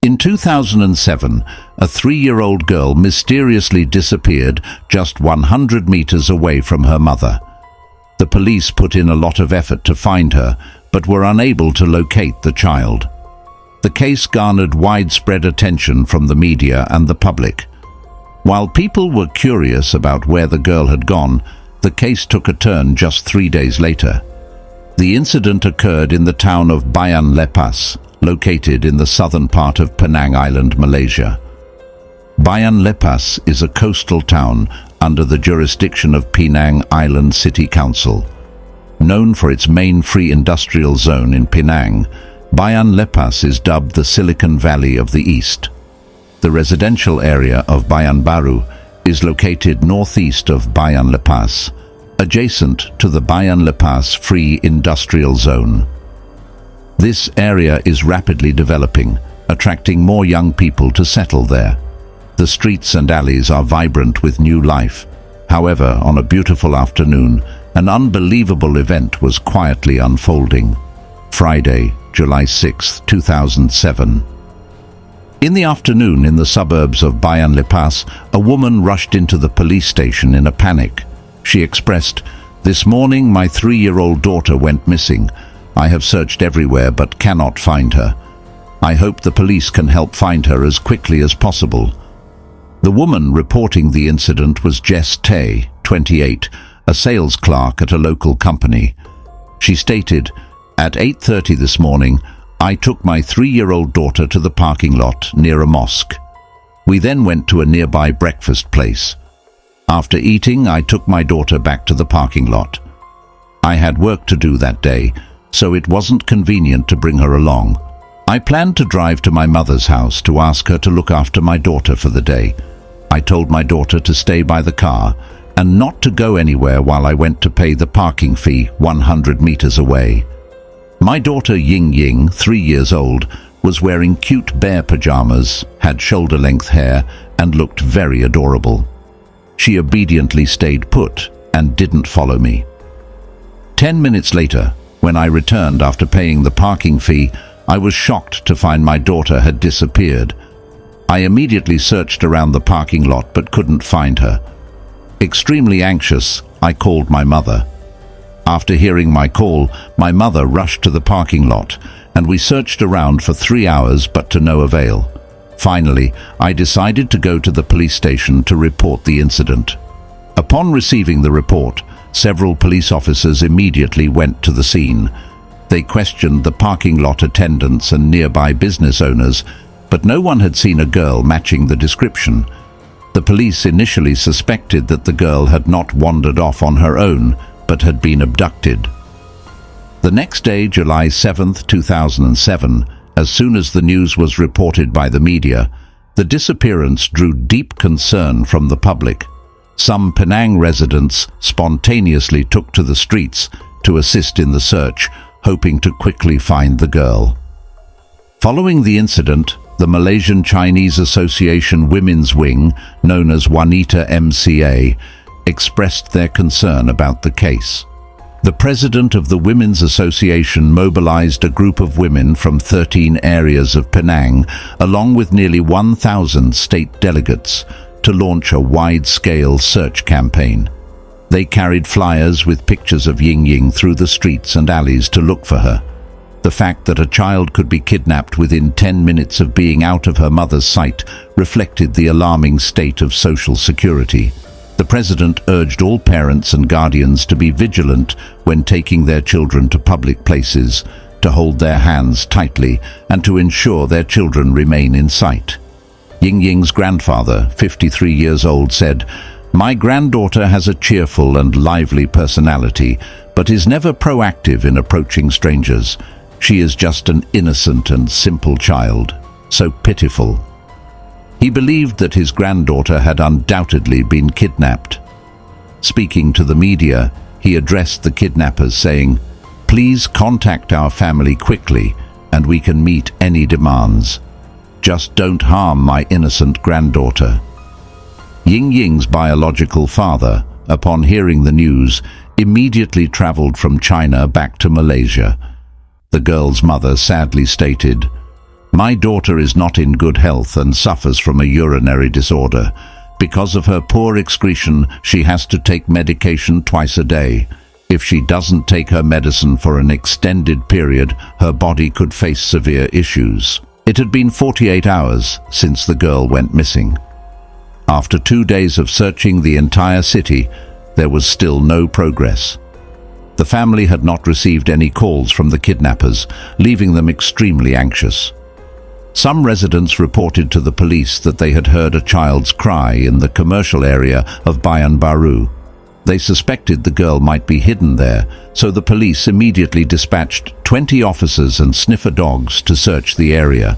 In 2007, a 3-year-old girl mysteriously disappeared just 100 meters away from her mother. The police put in a lot of effort to find her, but were unable to locate the child. The case garnered widespread attention from the media and the public. While people were curious about where the girl had gone, the case took a turn just 3 days later. The incident occurred in the town of Bayan Lepas, located in the southern part of Penang Island, Malaysia. Bayan Lepas is a coastal town under the jurisdiction of Penang Island City Council. Known for its main free industrial zone in Penang, Bayan Lepas is dubbed the Silicon Valley of the East. The residential area of Bayan Baru is located northeast of Bayan Lepas, adjacent to the Bayan Lepas Free Industrial Zone. This area is rapidly developing, attracting more young people to settle there. The streets and alleys are vibrant with new life. However, on a beautiful afternoon, an unbelievable event was quietly unfolding. Friday, July 6, 2007. In the afternoon, in the suburbs of Bayan Lepas, a woman rushed into the police station in a panic. She expressed, "This morning my 3-year-old daughter went missing. I have searched everywhere but cannot find her. I hope the police can help find her as quickly as possible." The woman reporting the incident was Jess Teh, 28, a sales clerk at a local company. She stated, "At 8:30 this morning, I took my 3-year-old daughter to the parking lot near a mosque. We then went to a nearby breakfast place. After eating, I took my daughter back to the parking lot. I had work to do that day, so it wasn't convenient to bring her along. I planned to drive to my mother's house to ask her to look after my daughter for the day. I told my daughter to stay by the car and not to go anywhere while I went to pay the parking fee 100 meters away. My daughter Ying Ying, 3 years old, was wearing cute bear pajamas, had shoulder-length hair, and looked very adorable. She obediently stayed put and didn't follow me. 10 minutes later, when I returned after paying the parking fee, I was shocked to find my daughter had disappeared. I immediately searched around the parking lot but couldn't find her. Extremely anxious, I called my mother. After hearing my call, my mother rushed to the parking lot, and we searched around for 3 hours but to no avail. Finally, I decided to go to the police station to report the incident. Upon receiving the report, several police officers immediately went to the scene. They questioned the parking lot attendants and nearby business owners, but no one had seen a girl matching the description. The police initially suspected that the girl had not wandered off on her own, but had been abducted. The next day, July 7, 2007, as soon as the news was reported by the media, the disappearance drew deep concern from the public. Some Penang residents spontaneously took to the streets to assist in the search, hoping to quickly find the girl. Following the incident, the Malaysian Chinese Association Women's Wing, known as Wanita MCA, expressed their concern about the case. The president of the Women's Association mobilized a group of women from 13 areas of Penang, along with nearly 1,000 state delegates, to launch a wide-scale search campaign. They carried flyers with pictures of Ying Ying through the streets and alleys to look for her. The fact that a child could be kidnapped within 10 minutes of being out of her mother's sight reflected the alarming state of social security. The president urged all parents and guardians to be vigilant when taking their children to public places, to hold their hands tightly, and to ensure their children remain in sight. Ying Ying's grandfather, 53 years old, said, "My granddaughter has a cheerful and lively personality, but is never proactive in approaching strangers. She is just an innocent and simple child, so pitiful." He believed that his granddaughter had undoubtedly been kidnapped. Speaking to the media, he addressed the kidnappers, saying, "Please contact our family quickly, and we can meet any demands. Just don't harm my innocent granddaughter." Ying Ying's biological father, upon hearing the news, immediately traveled from China back to Malaysia. The girl's mother sadly stated, My daughter is not in good health and suffers from a urinary disorder. Because of her poor excretion, she has to take medication twice a day. If she doesn't take her medicine for an extended period, her body could face severe issues. It had been 48 hours since the girl went missing. After 2 days of searching the entire city, there was still no progress. The family had not received any calls from the kidnappers, leaving them extremely anxious. Some residents reported to the police that they had heard a child's cry in the commercial area of Bayan Lepas. They suspected the girl might be hidden there, so the police immediately dispatched 20 officers and sniffer dogs to search the area.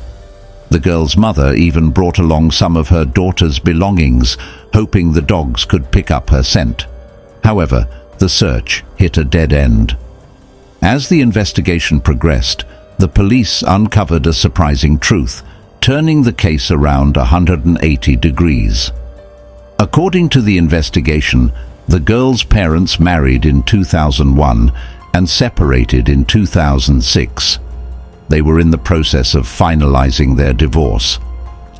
The girl's mother even brought along some of her daughter's belongings, hoping the dogs could pick up her scent. However, the search hit a dead end. As the investigation progressed, the police uncovered a surprising truth, turning the case around 180 degrees. According to the investigation, the girl's parents married in 2001 and separated in 2006. They were in the process of finalizing their divorce.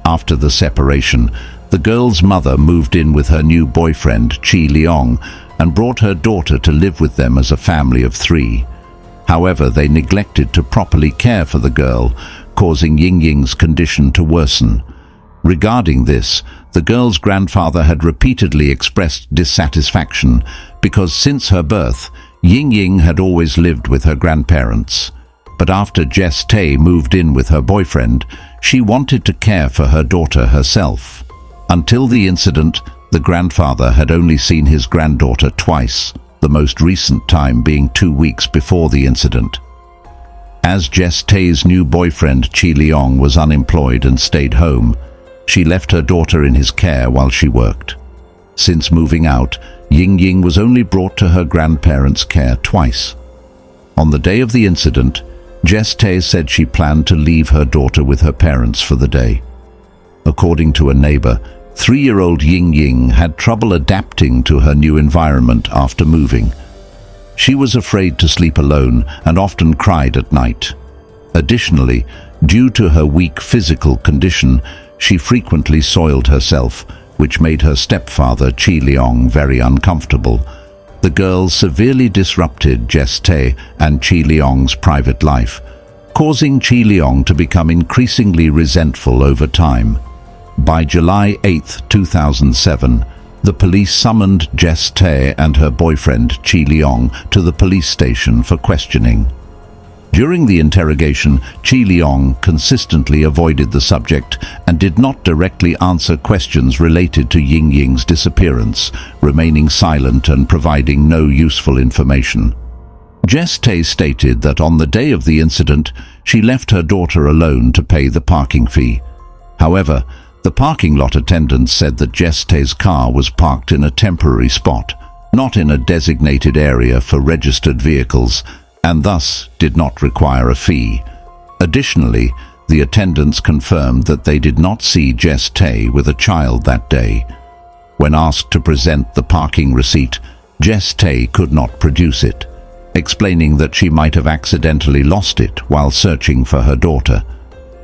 After the separation, the girl's mother moved in with her new boyfriend, Chee Leong, and brought her daughter to live with them as a family of 3. However, they neglected to properly care for the girl, causing Ying Ying's condition to worsen. Regarding this, the girl's grandfather had repeatedly expressed dissatisfaction because since her birth, Ying Ying had always lived with her grandparents. But after Jess Teh moved in with her boyfriend, she wanted to care for her daughter herself. Until the incident, the grandfather had only seen his granddaughter twice, the most recent time being 2 weeks before the incident. As Jess Teh's new boyfriend Chee Leong was unemployed and stayed home, she left her daughter in his care while she worked. Since moving out, Ying Ying was only brought to her grandparents' care twice. On the day of the incident, Jess Teh said she planned to leave her daughter with her parents for the day. According to a neighbor, 3-year-old Ying Ying had trouble adapting to her new environment after moving. She was afraid to sleep alone and often cried at night. Additionally, due to her weak physical condition, she frequently soiled herself, which made her stepfather Chee Leong very uncomfortable. The girl severely disrupted Jess Teh and Chee Leong's private life, causing Chee Leong to become increasingly resentful over time. By July 8, 2007, the police summoned Jess Teh and her boyfriend Chee Leong to the police station for questioning. During the interrogation, Chee Leong consistently avoided the subject and did not directly answer questions related to Ying Ying's disappearance, remaining silent and providing no useful information. Jess Teh stated that on the day of the incident, she left her daughter alone to pay the parking fee. However, the parking lot attendant said that Jess Teh's car was parked in a temporary spot, not in a designated area for registered vehicles, and thus did not require a fee. Additionally, the attendants confirmed that they did not see Jess Teh with a child that day. When asked to present the parking receipt, Jess Teh could not produce it, explaining that she might have accidentally lost it while searching for her daughter.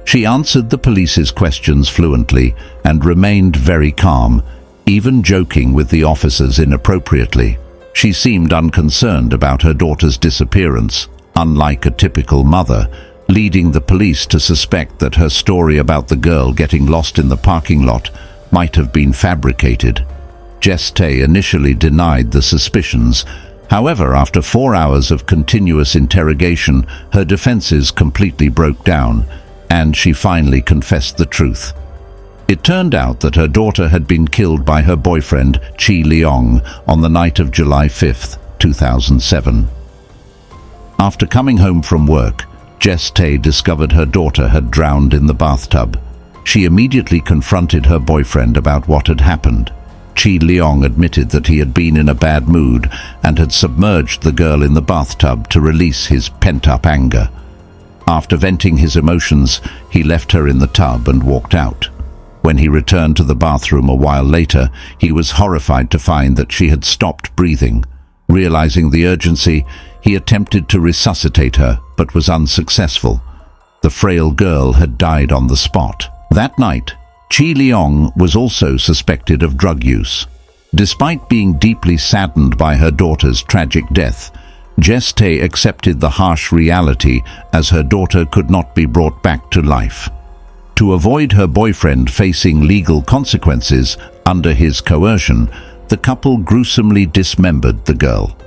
She answered the police's questions fluently and remained very calm, even joking with the officers inappropriately. She seemed unconcerned about her daughter's disappearance, unlike a typical mother, leading the police to suspect that her story about the girl getting lost in the parking lot might have been fabricated. Jess Teh initially denied the suspicions. However, after 4 hours of continuous interrogation, her defenses completely broke down, and she finally confessed the truth. It turned out that her daughter had been killed by her boyfriend, Chee Leong, on the night of July 5, 2007. After coming home from work, Jess Teh discovered her daughter had drowned in the bathtub. She immediately confronted her boyfriend about what had happened. Chee Leong admitted that he had been in a bad mood and had submerged the girl in the bathtub to release his pent-up anger. After venting his emotions, he left her in the tub and walked out. When he returned to the bathroom a while later, he was horrified to find that she had stopped breathing. Realizing the urgency, he attempted to resuscitate her, but was unsuccessful. The frail girl had died on the spot. That night, Chee Leong was also suspected of drug use. Despite being deeply saddened by her daughter's tragic death, Jess Teh accepted the harsh reality as her daughter could not be brought back to life. To avoid her boyfriend facing legal consequences under his coercion, the couple gruesomely dismembered the girl.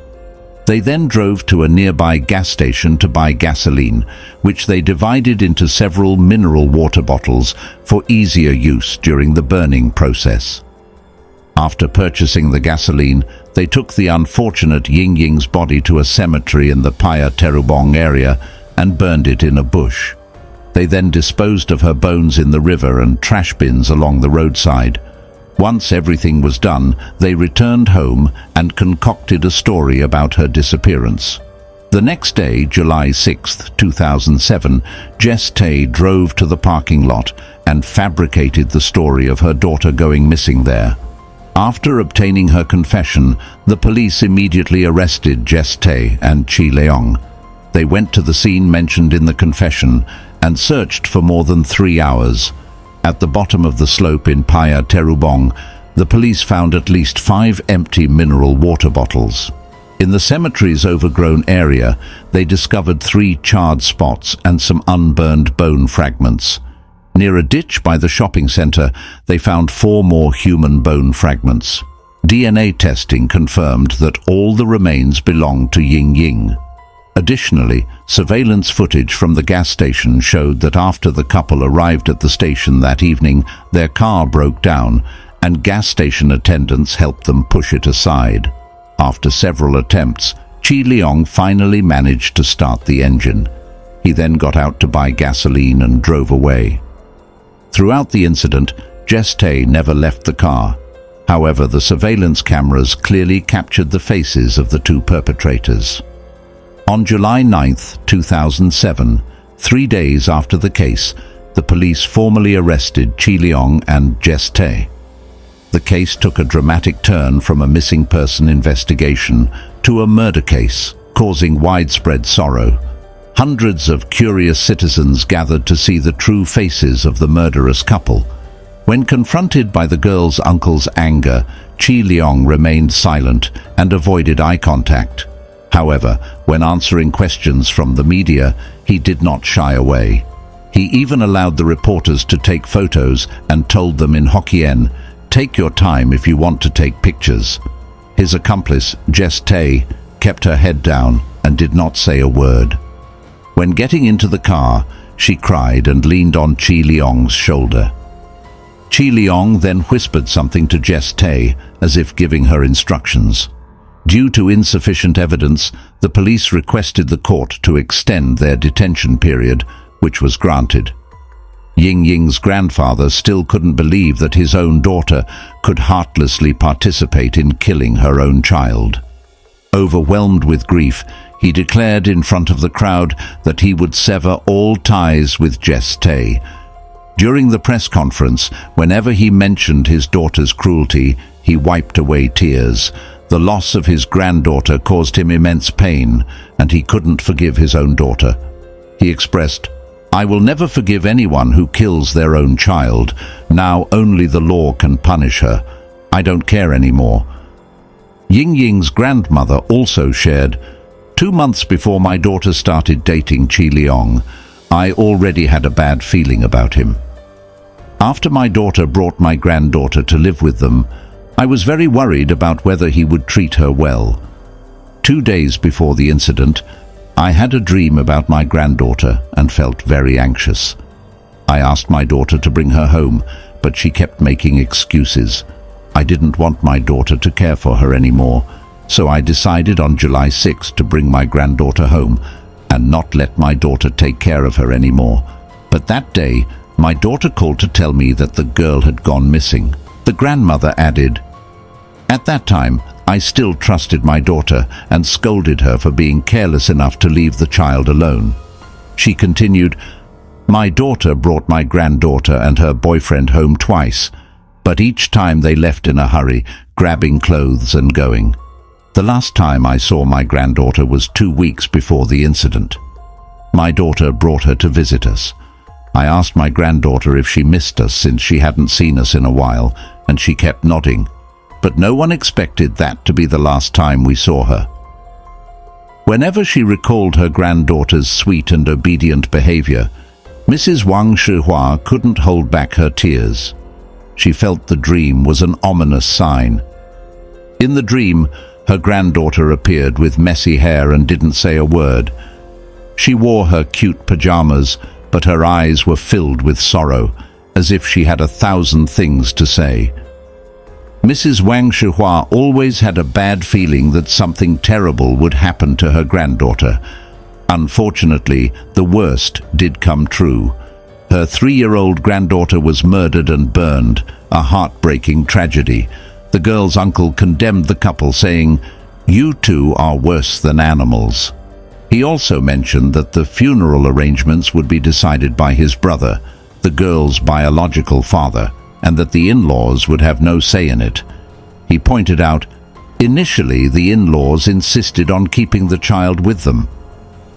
They then drove to a nearby gas station to buy gasoline, which they divided into several mineral water bottles for easier use during the burning process. After purchasing the gasoline, they took the unfortunate Ying Ying's body to a cemetery in the Phaya Terubong area and burned it in a bush. They then disposed of her bones in the river and trash bins along the roadside. Once everything was done, they returned home and concocted a story about her disappearance. The next day, July 6, 2007, Jess Teh drove to the parking lot and fabricated the story of her daughter going missing there. After obtaining her confession, the police immediately arrested Jess Teh and Chee Leong. They went to the scene mentioned in the confession and searched for more than 3 hours. At the bottom of the slope in Phaya Terubong, the police found at least 5 empty mineral water bottles. In the cemetery's overgrown area, they discovered 3 charred spots and some unburned bone fragments. Near a ditch by the shopping center, they found 4 more human bone fragments. DNA testing confirmed that all the remains belonged to Ying Ying. Additionally, surveillance footage from the gas station showed that after the couple arrived at the station that evening, their car broke down and gas station attendants helped them push it aside. After several attempts, Chee Leong finally managed to start the engine. He then got out to buy gasoline and drove away. Throughout the incident, Jess Teh never left the car. However, the surveillance cameras clearly captured the faces of the 2 perpetrators. On July 9, 2007, 3 days after the case, the police formally arrested Chee Leong and Jess Teh. The case took a dramatic turn from a missing person investigation to a murder case, causing widespread sorrow. Hundreds of curious citizens gathered to see the true faces of the murderous couple. When confronted by the girl's uncle's anger, Chee Leong remained silent and avoided eye contact. However, when answering questions from the media, he did not shy away. He even allowed the reporters to take photos and told them in Hokkien, "Take your time if you want to take pictures." His accomplice, Jess Teh, kept her head down and did not say a word. When getting into the car, she cried and leaned on Chee Leong's shoulder. Chee Leong then whispered something to Jess Teh, as if giving her instructions. Due to insufficient evidence, the police requested the court to extend their detention period, which was granted. Ying Ying's grandfather still couldn't believe that his own daughter could heartlessly participate in killing her own child. Overwhelmed with grief, he declared in front of the crowd that he would sever all ties with Jess Teh. During the press conference, whenever he mentioned his daughter's cruelty, he wiped away tears. The loss of his granddaughter caused him immense pain, and he couldn't forgive his own daughter. He expressed, "I will never forgive anyone who kills their own child. Now only the law can punish her. I don't care anymore." Ying Ying's grandmother also shared, "2 months before my daughter started dating Chee Leong, I already had a bad feeling about him. After my daughter brought my granddaughter to live with them, I was very worried about whether he would treat her well. 2 days before the incident, I had a dream about my granddaughter and felt very anxious. I asked my daughter to bring her home, but she kept making excuses. I didn't want my daughter to care for her anymore, so I decided on July 6 to bring my granddaughter home and not let my daughter take care of her anymore. But that day, my daughter called to tell me that the girl had gone missing." The grandmother added, "At that time, I still trusted my daughter and scolded her for being careless enough to leave the child alone." She continued, "My daughter brought my granddaughter and her boyfriend home twice, but each time they left in a hurry, grabbing clothes and going. The last time I saw my granddaughter was 2 weeks before the incident." My daughter brought her to visit us. I asked my granddaughter if she missed us since she hadn't seen us in a while, and she kept nodding. But no one expected that to be the last time we saw her. Whenever she recalled her granddaughter's sweet and obedient behavior, Mrs. Wang Shihua couldn't hold back her tears. She felt the dream was an ominous sign. In the dream, her granddaughter appeared with messy hair and didn't say a word. She wore her cute pajamas, but her eyes were filled with sorrow, as if she had 1,000 things to say. Mrs. Wang Shihua always had a bad feeling that something terrible would happen to her granddaughter. Unfortunately, the worst did come true. Her 3-year-old granddaughter was murdered and burned, a heartbreaking tragedy. The girl's uncle condemned the couple, saying, "You two are worse than animals." He also mentioned that the funeral arrangements would be decided by his brother, the girl's biological father, and that the in-laws would have no say in it. He pointed out, initially the in-laws insisted on keeping the child with them.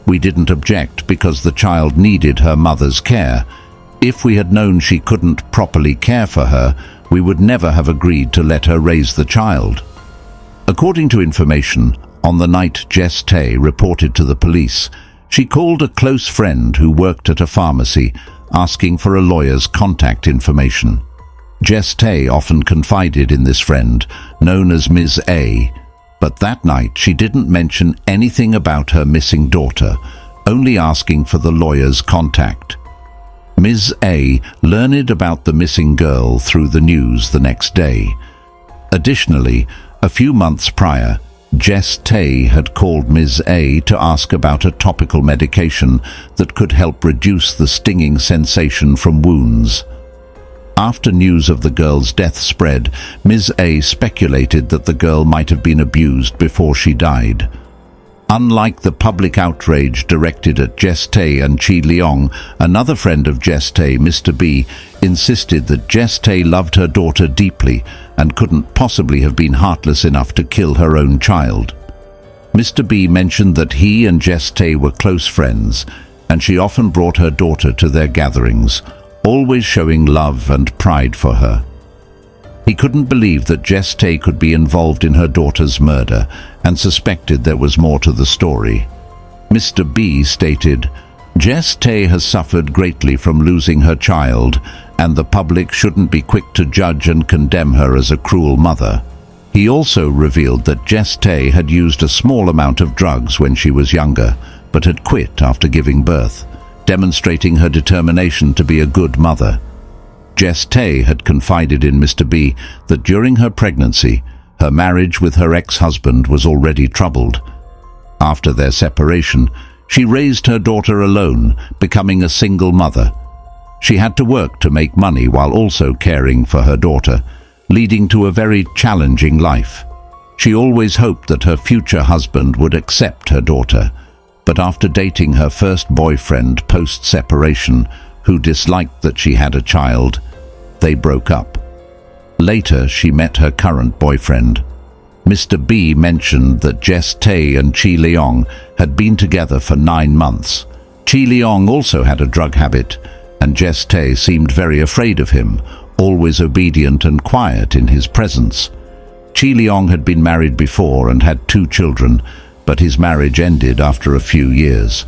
We didn't object because the child needed her mother's care. If we had known she couldn't properly care for her, we would never have agreed to let her raise the child. According to information, on the night Jess Teh reported to the police, she called a close friend who worked at a pharmacy, asking for a lawyer's contact information. Jess Teh often confided in this friend, known as Ms. A, but that night she didn't mention anything about her missing daughter, only asking for the lawyer's contact. Ms. A learned about the missing girl through the news the next day. Additionally, a few months prior, Jess Teh had called Ms. A to ask about a topical medication that could help reduce the stinging sensation from wounds. After news of the girl's death spread, Ms. A speculated that the girl might have been abused before she died. Unlike the public outrage directed at Jess Teh and Chee Leong, another friend of Jess Teh, Mr. B, insisted that Jess Teh loved her daughter deeply and couldn't possibly have been heartless enough to kill her own child. Mr. B mentioned that he and Jess Teh were close friends, and she often brought her daughter to their gatherings, always showing love and pride for her. He couldn't believe that Jess Teh could be involved in her daughter's murder and suspected there was more to the story. Mr. B stated, "Jess Teh has suffered greatly from losing her child, and the public shouldn't be quick to judge and condemn her as a cruel mother." He also revealed that Jess Teh had used a small amount of drugs when she was younger, but had quit after giving birth, demonstrating her determination to be a good mother. Jess Teh had confided in Mr. B that during her pregnancy, her marriage with her ex-husband was already troubled. After their separation, she raised her daughter alone, becoming a single mother. She had to work to make money while also caring for her daughter, leading to a very challenging life. She always hoped that her future husband would accept her daughter, but after dating her first boyfriend post-separation, who disliked that she had a child, they broke up. Later, she met her current boyfriend. Mr. B mentioned that Jess Teh and Chee Leong had been together for 9 months. Chee Leong also had a drug habit, and Jess Teh seemed very afraid of him, always obedient and quiet in his presence. Chee Leong had been married before and had 2 children, but his marriage ended after a few years.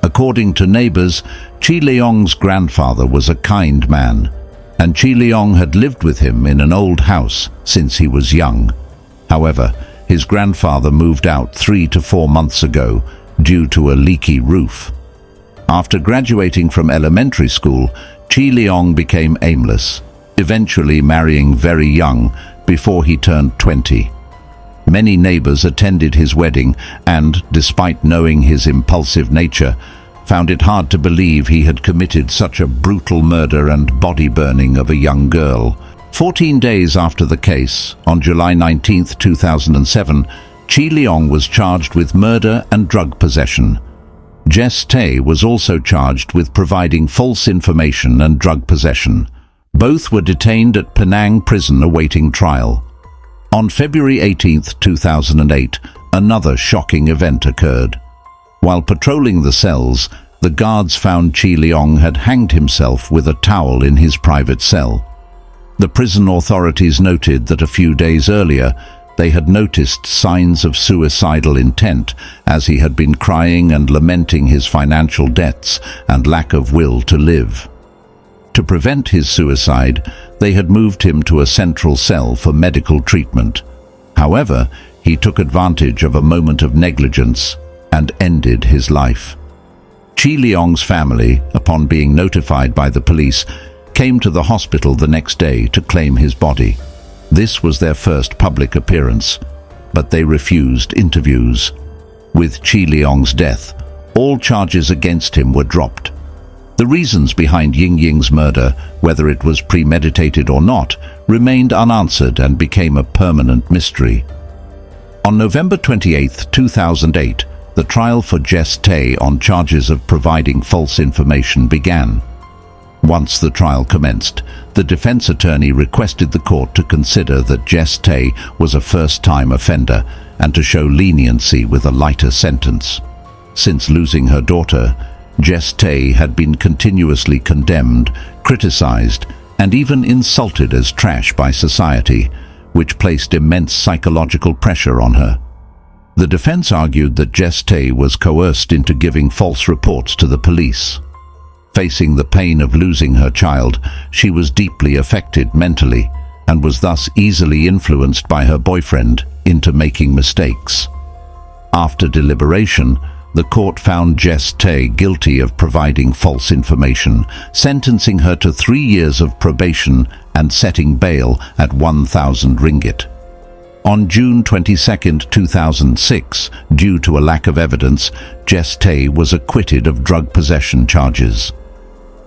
According to neighbors, Chee Leong's grandfather was a kind man, and Chee Leong had lived with him in an old house since he was young. However, his grandfather moved out 3 to 4 months ago due to a leaky roof. After graduating from elementary school, Chee Leong became aimless, eventually marrying very young before he turned 20. Many neighbors attended his wedding and, despite knowing his impulsive nature, found it hard to believe he had committed such a brutal murder and body burning of a young girl. 14 days after the case, on July 19, 2007, Chee Leong was charged with murder and drug possession. Jess Teh was also charged with providing false information and drug possession. Both were detained at Penang prison awaiting trial. On February 18, 2008, another shocking event occurred. While patrolling the cells, The guards found Chee Leong had hanged himself with a towel in his private cell. The prison authorities noted that a few days earlier, they had noticed signs of suicidal intent as he had been crying and lamenting his financial debts and lack of will to live. To prevent his suicide, they had moved him to a central cell for medical treatment. However, he took advantage of a moment of negligence and ended his life. Chee Leong's family, upon being notified by the police, came to the hospital the next day to claim his body. This was their first public appearance, but they refused interviews. With Chee Leong's death, all charges against him were dropped. The reasons behind Ying Ying's murder, whether it was premeditated or not, remained unanswered and became a permanent mystery. On November 28, 2008, the trial for Jess Teh on charges of providing false information began. Once the trial commenced, the defense attorney requested the court to consider that Jess Teh was a first-time offender and to show leniency with a lighter sentence. Since losing her daughter, Jess Teh had been continuously condemned, criticized, and even insulted as trash by society, which placed immense psychological pressure on her. The defense argued that Jess Teh was coerced into giving false reports to the police. Facing the pain of losing her child, she was deeply affected mentally and was thus easily influenced by her boyfriend into making mistakes. After deliberation, the court found Jess Teh guilty of providing false information, sentencing her to 3 years of probation and setting bail at 1,000 ringgit. On June 22, 2006, due to a lack of evidence, Jess Teh was acquitted of drug possession charges.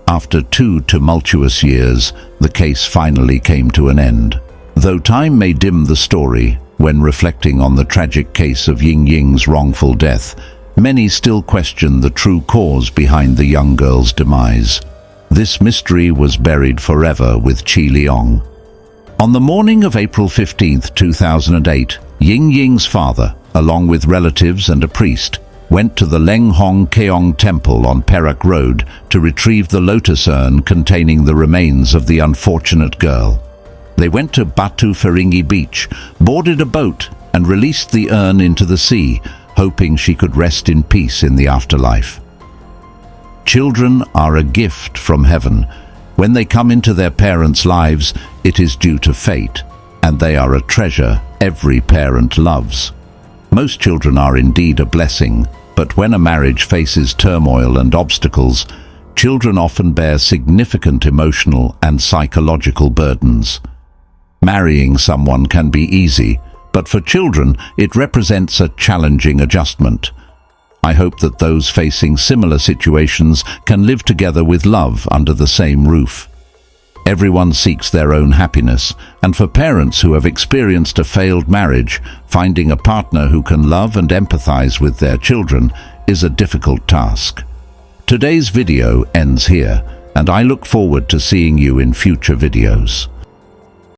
After 2 tumultuous years, the case finally came to an end. Though time may dim the story, when reflecting on the tragic case of Ying Ying's wrongful death, many still question the true cause behind the young girl's demise. This mystery was buried forever with Chee Leong. On the morning of April 15, 2008, Ying Ying's father, along with relatives and a priest, went to the Leng Hong Keong Temple on Perak Road to retrieve the lotus urn containing the remains of the unfortunate girl. They went to Batu Ferringhi Beach, boarded a boat, and released the urn into the sea, hoping she could rest in peace in the afterlife. Children are a gift from heaven. When they come into their parents' lives, it is due to fate, and they are a treasure every parent loves. Most children are indeed a blessing, but when a marriage faces turmoil and obstacles, children often bear significant emotional and psychological burdens. Marrying someone can be easy, but for children, it represents a challenging adjustment. I hope that those facing similar situations can live together with love under the same roof. Everyone seeks their own happiness, and for parents who have experienced a failed marriage, finding a partner who can love and empathize with their children is a difficult task. Today's video ends here, and I look forward to seeing you in future videos.